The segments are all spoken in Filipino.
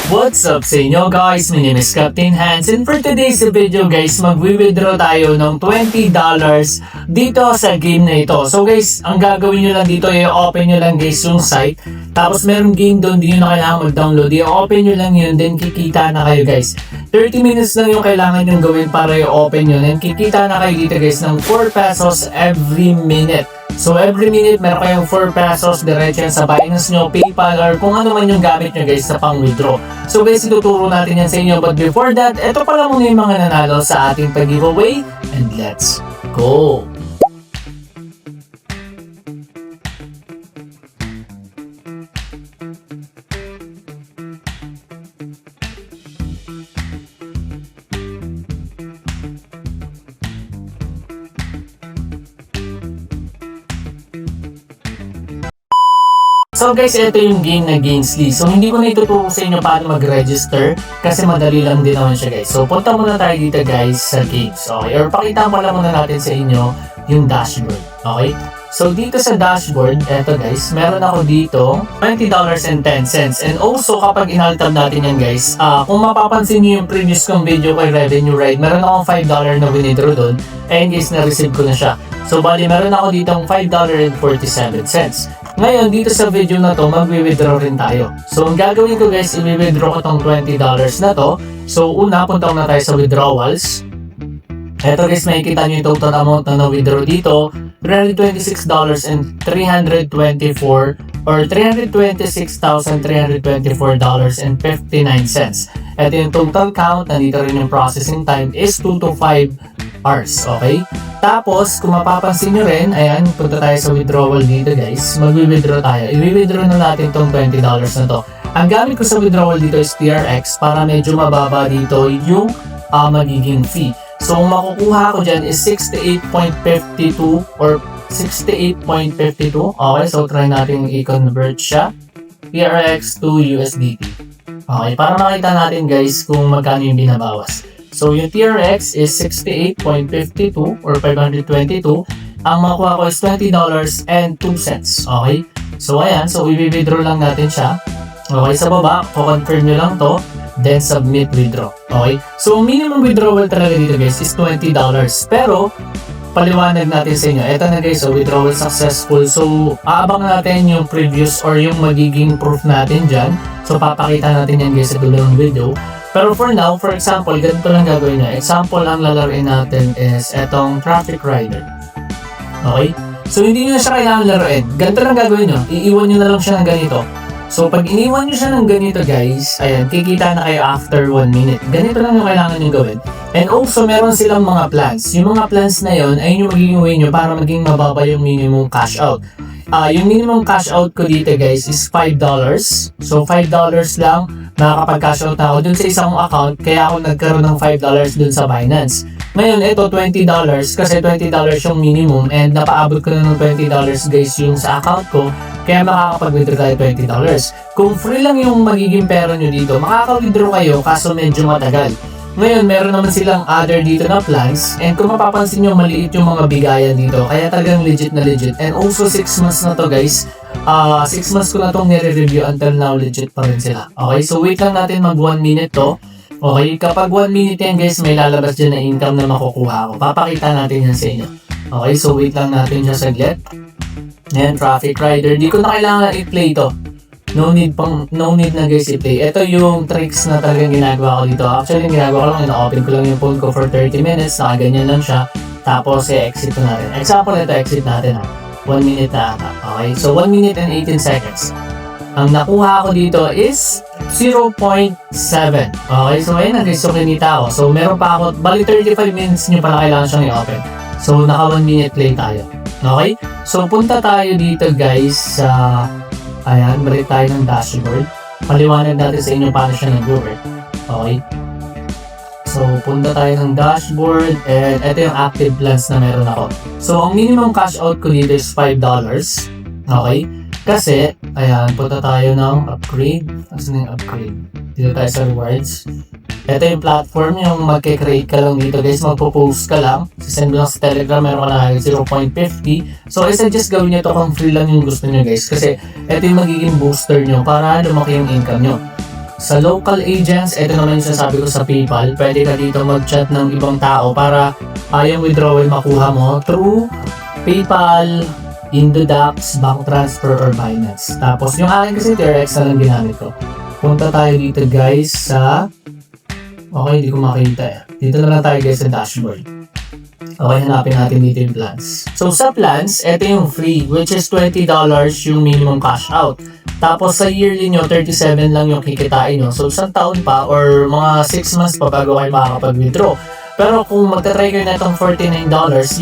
What's up sa inyo guys? My name is Captain Hans and for today's video guys, mag-withdraw tayo ng $20 dito sa game na ito. So guys, ang gagawin nyo lang dito, i-open nyo lang guys yung site. Tapos merong game doon, di nyo na kailangan mag-download. I-open nyo lang yun, then kikita na kayo guys. 30 minutes lang yung kailangan nyo gawin para i-open yun. And kikita na kayo dito guys ng 4 pesos every minute. So every minute meron kayong 4 pesos diretso yan sa Binance nyo, PayPal, or kung ano man yung gamit nyo guys sa pang-withdraw. So guys, ituturo natin yan sa inyo. But before that, ito pala muna yung mga nanalo sa ating pag-giveaway. And let's go! So guys, ito yung game na Gainsly. So hindi ko na ituturo sa inyo paano mag-register kasi madali lang din naman siya guys. So punta muna tayo dito guys sa games, okay? Or pakita pala muna natin sa inyo yung dashboard, okay? So dito sa dashboard, eto guys, meron ako dito $20.10. And also kapag inaltab natin yan guys, kung mapapansin niyo yung previous kong video kay Revenue Ride, meron akong $5 na withdraw doon. And guys, na-receive ko na siya. So bali, meron ako ditong $5.47. Ngayon, dito sa video na to, mag-withdraw rin tayo. So, ang gagawin ko guys, i-withdraw ko tong $20 na to. So, una, punta na tayo sa withdrawals. Eto guys, makikita nyo yung total amount na na-withdraw dito. $326,324 or $326,324.59. Ito yung total count. Nandito rin yung processing time is 2 to 5 hours. Okay? Tapos, kung mapapansin nyo rin, ayan, punta tayo sa withdrawal dito guys. Mag-withdraw tayo. I-withdraw na natin tong $20 na to. Ang gamit ko sa withdrawal dito is TRX para medyo mababa dito yung magiging fee. So, ang makukuha ko dyan is 68.52 or 68.52. Okay, so try natin i-convert siya. TRX to USDT. Okay, para makita natin guys kung magkano yung binabawas. So, yung TRX is 68.52 or 522. Ang makuha ko is $20.02. Okay? So, ayan. So, i-withdraw lang natin siya. Okay, sa baba, confirm nyo lang to. Then, submit withdraw. Okay? So, minimum withdrawal talaga dito guys is $20. Pero, paliwanag natin sa inyo. Ito na guys, so withdrawal successful. So, aabang natin yung previous or yung magiging proof natin dyan. So, papakita natin yan guys sa dulo ng video. Pero for now, for example, ganito lang gagawin nyo. Example ang lalaroin natin is etong Traffic Rider. Okay? So, hindi nyo na siya kailangan laruin. Ganito lang gagawin nyo. Iiwan nyo na lang siya ng ganito. So, pag iniwan nyo siya ng ganito guys, ayan, kikita na kayo after 1 minute. Ganito lang yung kailangan nyo gawin. And also, meron silang mga plans. Yung mga plans na yon ay yung magiging way nyo para maging mababa yung minimum cash out. Yung minimum cash out ko dito guys is $5. So, $5 lang nakakapag-cash out na ako dun sa isang account, kaya ako nagkaroon ng $5 dun sa Binance. Ngayon, ito $20 kasi $20 yung minimum and napaabot ko na ng $20 guys yung sa account ko, kaya makakapag-withdraw tayo $20. Kung free lang yung magiging pera nyo dito, makaka-withdraw kayo kaso medyo matagal. Ngayon, meron naman silang other dito na plans and kung mapapansin nyo, maliit yung mga bigayan dito, kaya talagang legit na legit. And also 6 months na to guys. 6 months ko na itong nire-review until now legit pa rin sila. Okay, so wait lang natin mag 1 minute to. Okay, kapag 1 minute yan guys, may lalabas dyan na income na makukuha ko. Papakita natin yan sa inyo. Okay, so wait lang natin siya saglit. Ayan, Traffic Rider. Di ko na kailangan i-play to. No need na guys i-play. Ito yung tricks na talagang ginagawa ko dito. Actually, yung ginagawa ko lang, ina-open ko lang yung phone ko for 30 minutes. Nakaganyan lang siya. Tapos, exit na natin. Example, ito, exit natin. 1 minute na ata. Okay, so 1 minute and 18 seconds. Ang nakuha ko dito is 0.7. Okay, so ayun na guys, so kinita ako. So meron pa ako, bali 35 minutes nyo pala kailangan siyang i-open. So naka 1 minute play tayo. Okay, so punta tayo dito guys sa, ayan, balik tayo ng dashboard. Paliwanag natin sa inyo paano siya nag-work. Okay. So, punta tayo ng dashboard and ito yung active plans na meron ako. So, ang minimum cash out ko dito is $5. Okay? Kasi, ayan, punta tayo ng upgrade. Kasi yung upgrade. Dito tayo sa rewards. Ito yung platform, yung magkikreate ka lang dito guys, magpo-post ka lang. Sisend mo lang sa Telegram, meron ka na 0.50. So, I suggest gawin nyo to kung free lang yung gusto nyo guys. Kasi, ito yung magiging booster nyo para lumaki yung income nyo. Sa local agents, ito naman yung sasabi ko sa PayPal. Pwede ka dito mag-chat ng ibang tao para yung withdrawal makuha mo through PayPal, Indodax, bank transfer, or Binance. Tapos yung akin kasi TRX na lang ginamit ko. Punta tayo dito guys sa... Okay, hindi ko makita eh. Dito na lang tayo guys sa dashboard. Okay, hanapin natin dito yung plans. So sa plans, ito yung free, which is $20 yung minimum cash out. Tapos sa yearly nyo, 37 lang yung kikitain nyo. So isang taon pa or mga 6 months pa bago kayo makakapag-withdraw. Pero kung magta-try kayo na itong $49,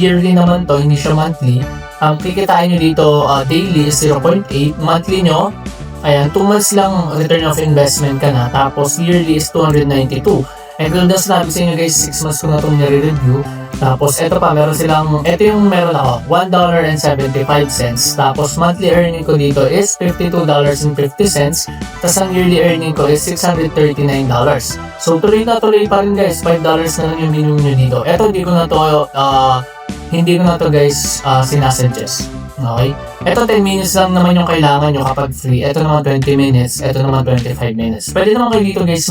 yearly naman to, hindi siya monthly. Ang kikitain nyo dito daily is 0.8. Monthly nyo, ayan, 2 months lang return of investment ka na. Tapos yearly is 292. And kung doon sinabi sa inyo guys, 6 months ko na itong nire-review. Tapos ito pa, meron silang, ito yung meron ako, $1.75. Tapos monthly earning ko dito is $52.50. Tapos ang yearly earning ko is $639. So tuloy na pa rin guys, $5 na lang yung minimum nyo dito. Ito hindi ko na to guys sinasuggest. Okay? Ito 10 minutes lang naman yung kailangan nyo kapag free. Ito naman 20 minutes. Ito naman 25 minutes. Pwede naman kayo dito guys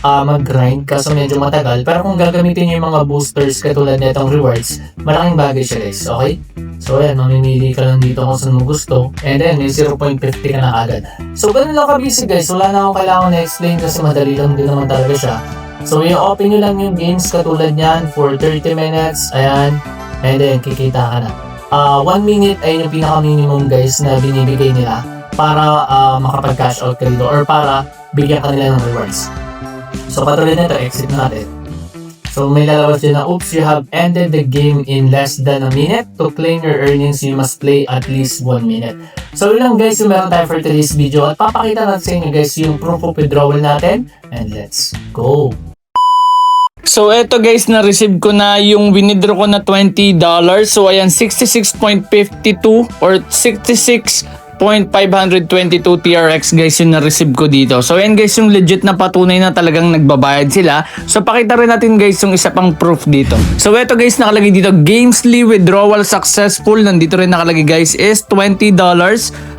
mag-grind kaso medyo matagal. Pero kung gagamitin nyo yung mga boosters katulad na itong rewards, malaking bagay siya guys. Okay? So ayan, mamimili ka lang dito kung saan mo gusto. And then may 0.50 ka na agad. So ganun lang ka-busy guys. Wala na akong kailangan na-explain kasi madali lang din naman talaga siya. So i-open nyo lang yung games katulad yan for 30 minutes. Ayan. And then kikita ka na. 1 minute ay yung pinaka-minimum guys na binibigay nila para makapag-cash out ka dito or para bigyan ka nila ng rewards. So katulad nito, exit natin. So may lalabas dyan na, oops, you have ended the game in less than a minute. To claim your earnings, you must play at least 1 minute. So yun lang guys yung meron tayo for today's video at papakita natin sa inyo guys yung proof of withdrawal natin and let's go! So eto guys, na-receive ko na yung winidraw ko na $20. So ayan, 66.52 or 66.522 TRX guys yung na-receive ko dito. So ayan guys, yung legit na patunay na talagang nagbabayad sila. So pakita rin natin guys yung isa pang proof dito. So eto guys, nakalagay dito, Gamesly withdrawal successful. Nandito rin nakalagay guys is $20.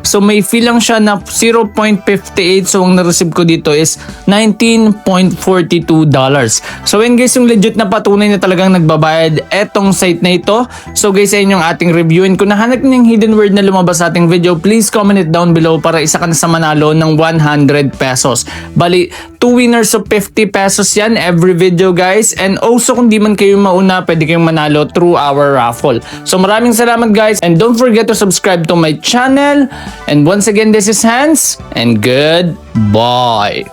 So may fee lang siya na 0.58. So ang na-receive ko dito is $19.42. So ayan guys, yung legit na patunay na talagang nagbabayad etong site na ito. So guys, ayan yung ating review. And kung nahanap niyo yung hidden word na lumabas sa ating video, please comment it down below para isa ka na sa manalo ng 100 pesos. Bali, 2 winners of 50 pesos yan every video guys. And also kung di man kayo mauna, pwede kayong manalo through our raffle. So maraming salamat guys. And don't forget to subscribe to my channel. And once again, this is Hans. And goodbye.